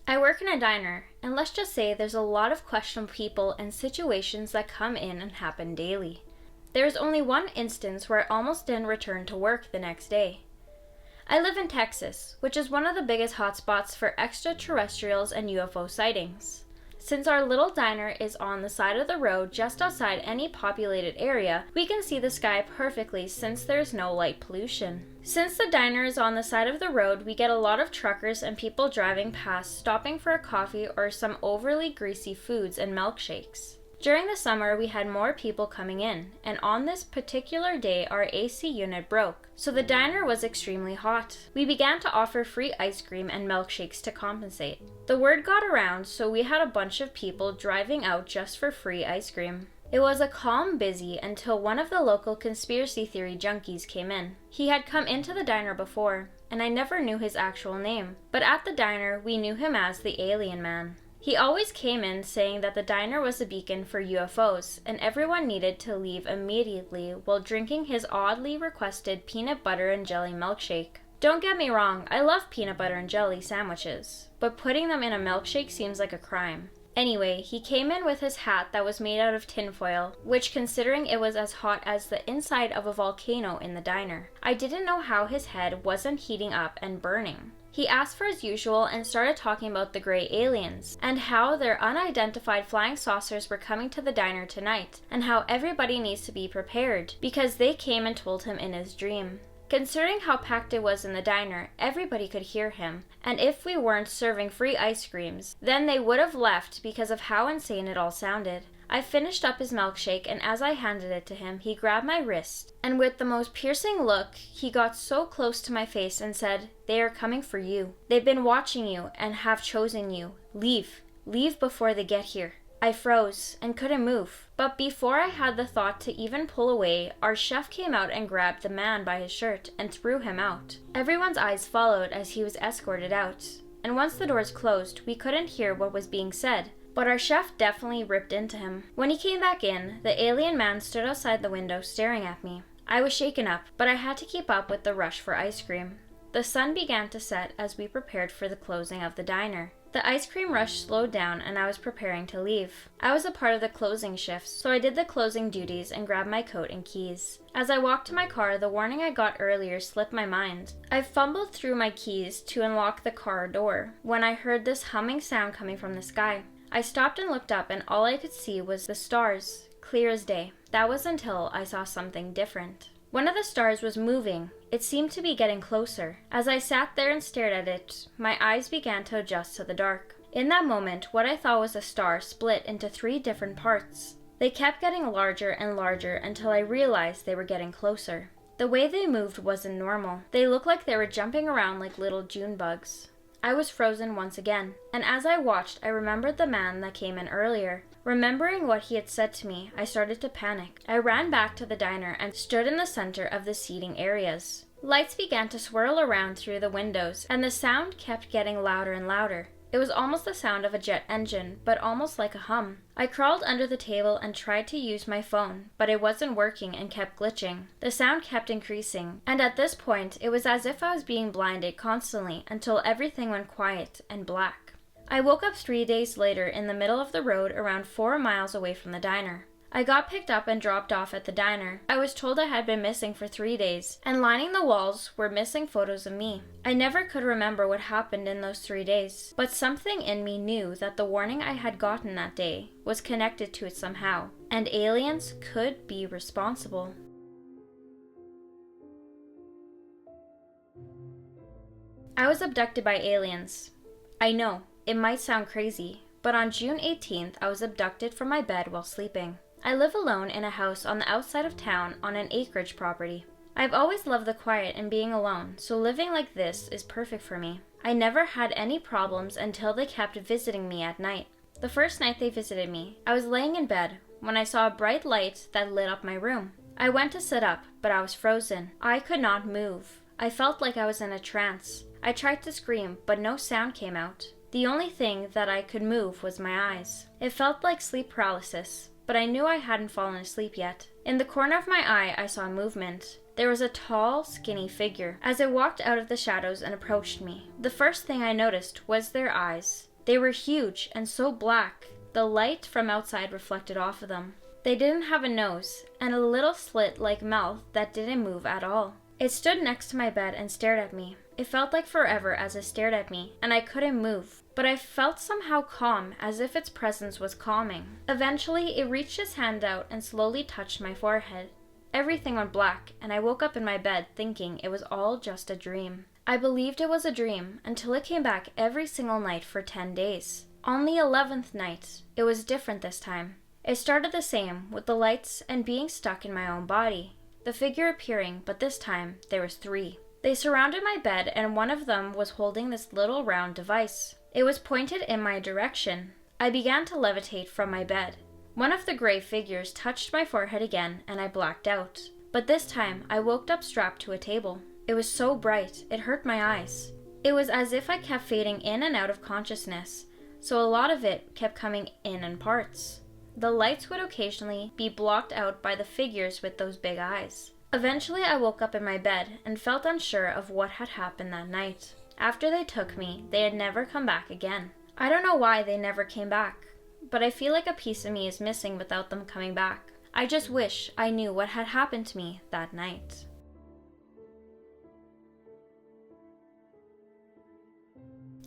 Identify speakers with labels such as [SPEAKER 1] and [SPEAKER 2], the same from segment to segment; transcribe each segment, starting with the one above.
[SPEAKER 1] I work in a diner, and let's just say there's a lot of questionable people and situations that come in and happen daily. There's only one instance where I almost didn't return to work the next day. I live in Texas, which is one of the biggest hotspots for extraterrestrials and UFO sightings. Since our little diner is on the side of the road just outside any populated area, we can see the sky perfectly since there's no light pollution. Since the diner is on the side of the road, we get a lot of truckers and people driving past stopping for a coffee or some overly greasy foods and milkshakes. During the summer, we had more people coming in, and on this particular day, our AC unit broke, so the diner was extremely hot. We began to offer free ice cream and milkshakes to compensate. The word got around, so we had a bunch of people driving out just for free ice cream. It was a calm busy until one of the local conspiracy theory junkies came in. He had come into the diner before, and I never knew his actual name, but at the diner, we knew him as the Alien Man. He always came in saying that the diner was a beacon for UFOs, and everyone needed to leave immediately while drinking his oddly requested peanut butter and jelly milkshake. Don't get me wrong, I love peanut butter and jelly sandwiches, but putting them in a milkshake seems like a crime. Anyway, he came in with his hat that was made out of tinfoil, which considering it was as hot as the inside of a volcano in the diner. I didn't know how his head wasn't heating up and burning. He asked for his usual and started talking about the gray aliens, and how their unidentified flying saucers were coming to the diner tonight, and how everybody needs to be prepared, because they came and told him in his dream. Considering how packed it was in the diner, everybody could hear him, and if we weren't serving free ice creams, then they would have left because of how insane it all sounded. I finished up his milkshake, and as I handed it to him, he grabbed my wrist, and with the most piercing look, he got so close to my face and said, "They are coming for you. They've been watching you and have chosen you. Leave. Leave before they get here." I froze and couldn't move, but before I had the thought to even pull away, our chef came out and grabbed the man by his shirt and threw him out. Everyone's eyes followed as he was escorted out, and once the doors closed, we couldn't hear what was being said. But our chef definitely ripped into him. When he came back in, the alien man stood outside the window staring at me. I was shaken up, but I had to keep up with the rush for ice cream. The sun began to set as we prepared for the closing of the diner. The ice cream rush slowed down and I was preparing to leave. I was a part of the closing shifts, so I did the closing duties and grabbed my coat and keys. As I walked to my car, the warning I got earlier slipped my mind. I fumbled through my keys to unlock the car door when I heard this humming sound coming from the sky. I stopped and looked up, and all I could see was the stars, clear as day. That was until I saw something different. One of the stars was moving. It seemed to be getting closer. As I sat there and stared at it, my eyes began to adjust to the dark. In that moment, what I thought was a star split into 3 different parts. They kept getting larger and larger until I realized they were getting closer. The way they moved wasn't normal. They looked like they were jumping around like little June bugs. I was frozen once again, and as I watched, I remembered the man that came in earlier. Remembering what he had said to me, I started to panic. I ran back to the diner and stood in the center of the seating areas. Lights began to swirl around through the windows, and the sound kept getting louder and louder. It was almost the sound of a jet engine, but almost like a hum. I crawled under the table and tried to use my phone, but it wasn't working and kept glitching. The sound kept increasing, and at this point, it was as if I was being blinded constantly until everything went quiet and black. I woke up 3 days later in the middle of the road around 4 miles away from the diner. I got picked up and dropped off at the diner. I was told I had been missing for 3 days, and lining the walls were missing photos of me. I never could remember what happened in those 3 days, but something in me knew that the warning I had gotten that day was connected to it somehow, and aliens could be responsible. I was abducted by aliens. I know, it might sound crazy, but on June 18th, I was abducted from my bed while sleeping. I live alone in a house on the outside of town on an acreage property. I've always loved the quiet and being alone, so living like this is perfect for me. I never had any problems until they kept visiting me at night. The first night they visited me, I was laying in bed when I saw a bright light that lit up my room. I went to sit up, but I was frozen. I could not move. I felt like I was in a trance. I tried to scream, but no sound came out. The only thing that I could move was my eyes. It felt like sleep paralysis, but I knew I hadn't fallen asleep yet. In the corner of my eye, I saw movement. There was a tall, skinny figure as it walked out of the shadows and approached me. The first thing I noticed was their eyes. They were huge and so black, the light from outside reflected off of them. They didn't have a nose, and a little slit-like mouth that didn't move at all. It stood next to my bed and stared at me. It felt like forever as it stared at me, and I couldn't move. But I felt somehow calm, as if its presence was calming. Eventually, it reached its hand out and slowly touched my forehead. Everything went black, and I woke up in my bed thinking it was all just a dream. I believed it was a dream until it came back every single night for 10 days. On the 11th night, it was different this time. It started the same, with the lights and being stuck in my own body. The figure appearing, but this time, there was 3. They surrounded my bed, and one of them was holding this little round device. It was pointed in my direction. I began to levitate from my bed. One of the gray figures touched my forehead again, and I blacked out. But this time, I woke up strapped to a table. It was so bright, it hurt my eyes. It was as if I kept fading in and out of consciousness, so a lot of it kept coming in parts. The lights would occasionally be blocked out by the figures with those big eyes. Eventually, I woke up in my bed and felt unsure of what had happened that night. After they took me, they had never come back again. I don't know why they never came back, but I feel like a piece of me is missing without them coming back. I just wish I knew what had happened to me that night.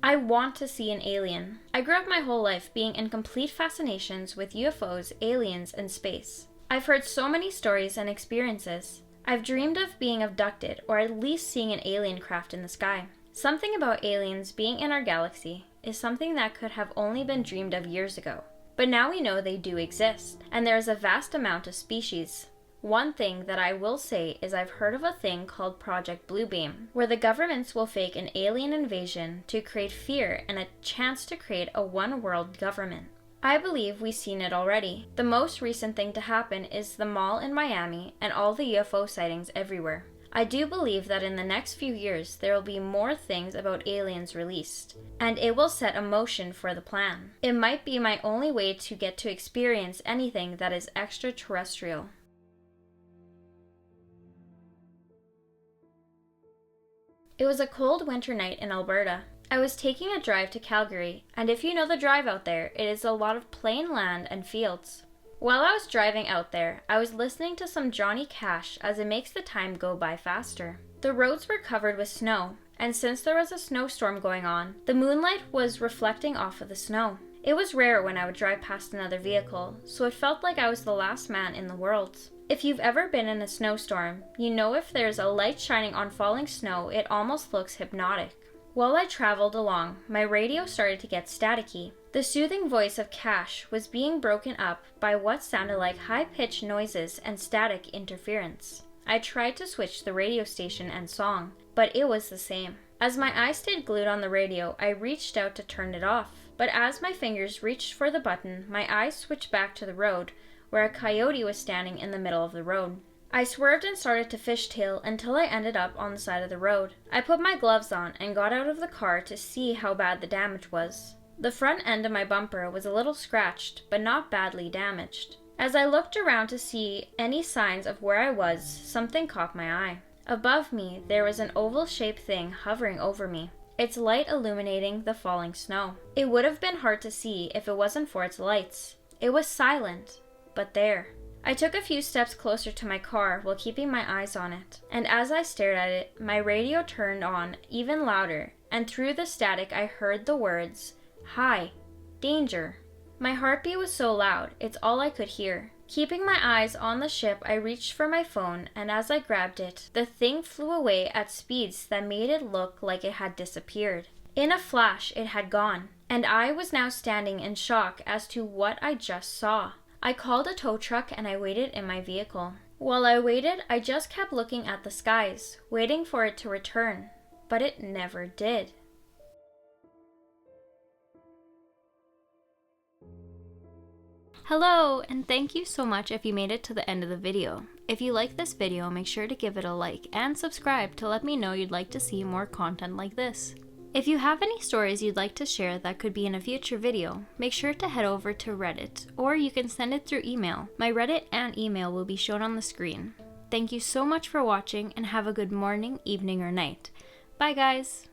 [SPEAKER 1] I want to see an alien. I grew up my whole life being in complete fascinations with UFOs, aliens, and space. I've heard so many stories and experiences. I've dreamed of being abducted or at least seeing an alien craft in the sky. Something about aliens being in our galaxy is something that could have only been dreamed of years ago. But now we know they do exist, and there is a vast amount of species. One thing that I will say is I've heard of a thing called Project Bluebeam, where the governments will fake an alien invasion to create fear and a chance to create a one-world government. I believe we've seen it already. The most recent thing to happen is the mall in Miami and all the UFO sightings everywhere. I do believe that in the next few years there will be more things about aliens released, and it will set a motion for the plan. It might be my only way to get to experience anything that is extraterrestrial. It was a cold winter night in Alberta. I was taking a drive to Calgary, and if you know the drive out there, it is a lot of plain land and fields. While I was driving out there, I was listening to some Johnny Cash as it makes the time go by faster. The roads were covered with snow, and since there was a snowstorm going on, the moonlight was reflecting off of the snow. It was rare when I would drive past another vehicle, so it felt like I was the last man in the world. If you've ever been in a snowstorm, you know if there's a light shining on falling snow, it almost looks hypnotic. While I traveled along, my radio started to get staticky. The soothing voice of Cash was being broken up by what sounded like high-pitched noises and static interference. I tried to switch the radio station and song, but it was the same. As my eyes stayed glued on the radio, I reached out to turn it off. But as my fingers reached for the button, my eyes switched back to the road, where a coyote was standing in the middle of the road. I swerved and started to fishtail until I ended up on the side of the road. I put my gloves on and got out of the car to see how bad the damage was. The front end of my bumper was a little scratched, but not badly damaged. As I looked around to see any signs of where I was, something caught my eye. Above me, there was an oval-shaped thing hovering over me, its light illuminating the falling snow. It would have been hard to see if it wasn't for its lights. It was silent, but there. I took a few steps closer to my car while keeping my eyes on it, and as I stared at it, my radio turned on even louder, and through the static I heard the words, "Hi, danger." My heartbeat was so loud, it's all I could hear. Keeping my eyes on the ship, I reached for my phone, and as I grabbed it, the thing flew away at speeds that made it look like it had disappeared. In a flash, it had gone, and I was now standing in shock as to what I just saw. I called a tow truck and I waited in my vehicle. While I waited, I just kept looking at the skies, waiting for it to return, but it never did. Hello, and thank you so much if you made it to the end of the video. If you like this video, make sure to give it a like and subscribe to let me know you'd like to see more content like this. If you have any stories you'd like to share that could be in a future video, make sure to head over to Reddit, or you can send it through email. My Reddit and email will be shown on the screen. Thank you so much for watching, and have a good morning, evening, or night. Bye guys!